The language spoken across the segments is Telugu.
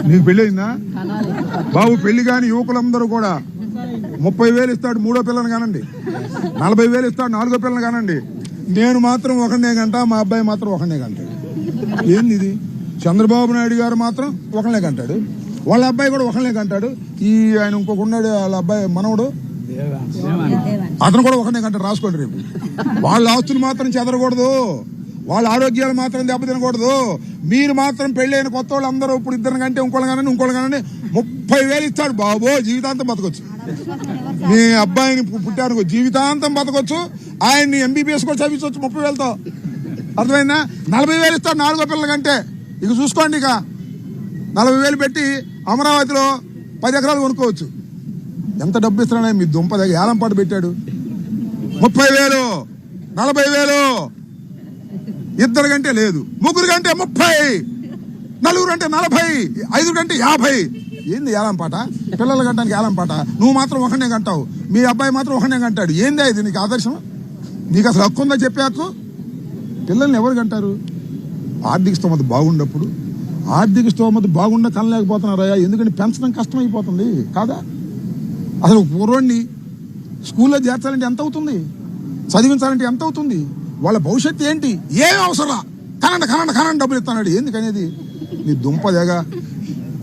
నీకు పెళ్లి అయిందా బాబు? పెళ్లి కాని యువకులందరూ కూడా 30,000 ఇస్తాడు మూడో పిల్లని కానండి, 40,000 ఇస్తాడు నాలుగో పిల్లని కానండి. నేను మాత్రం ఒకనే గంట, మా అబ్బాయి మాత్రం ఒకనే గంటాడు. ఏంది ఇది? చంద్రబాబు నాయుడు గారు మాత్రం ఒకనే గంటాడు, వాళ్ళ అబ్బాయి కూడా ఒకనే గంటాడు. ఈ ఆయన ఇంకొక ఉన్నాడు, వాళ్ళ అబ్బాయి మనవడు, అతను కూడా ఒకనే గంట. రాసుకోండి రేపు. వాళ్ళ ఆస్తులు మాత్రం చెదరకూడదు, వాళ్ళ ఆరోగ్యాలు మాత్రం దెబ్బతినకూడదు. మీరు మాత్రం పెళ్ళైన కొత్త వాళ్ళు అందరూ ఇప్పుడు ఇద్దరు కంటే ఇంకోళ్ళు కానండి 30,000 ఇస్తాడు బాబు, జీవితాంతం బతకొచ్చు. మీ అబ్బాయిని పుట్టారు జీవితాంతం బతకొచ్చు, ఆయన్ని MBBS కూడా చదివించవచ్చు 30,000తో. అర్థమైందా? 40,000 ఇస్తాడు నాలుగో పిల్లల కంటే. ఇక చూసుకోండి, ఇక 40,000 పెట్టి అమరావతిలో 10 ఎకరాలు కొనుక్కోవచ్చు. ఎంత డబ్బు ఇస్తున్నాడే మీ దుంప దగ్గర ఏలం పాటు పెట్టాడు. 30,000, 40,000, ఇద్దరు కంటే లేదు, ముగ్గురు కంటే 30, నలుగురు అంటే 40, 5 కంటే 50. ఏంది ఏలం పాట? పిల్లల గంటానికి ఏలం పాట. నువ్వు మాత్రం ఒకనే గంటావు, మీ అబ్బాయి మాత్రం ఒకనే గంటాడు. ఏందా ఇది నీకు ఆదర్శం? నీకు అసలు హక్కు ఉందా చెప్పే హక్కు? పిల్లల్ని ఎవరు గంటారు? ఆర్థిక స్తోమత బాగున్నప్పుడు. ఆర్థిక స్తోమత బాగుండా కనలేకపోతున్నారయ్యా, ఎందుకంటే పెంచడం కష్టమైపోతుంది కాదా? అసలు పూర్వాన్ని స్కూల్లో చేర్చాలంటే ఎంత అవుతుంది, చదివించాలంటే ఎంత అవుతుంది, వాళ్ళ భవిష్యత్తు ఏంటి, ఏం అవసరం? కనండి డబ్బులు ఇస్తాడు. ఎందుకనేది నీ దుంపదేగా.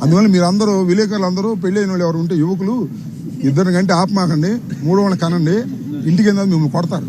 అందువల్ల మీరందరూ విలేకరులు అందరూ పెళ్ళైన వాళ్ళు ఎవరు ఉంటే యువకులు, ఇద్దరు కంటే ఆపమాకండి, మూడో వాళ్ళని కనండి. ఇంటికి మిమ్మల్ని కొడతారు.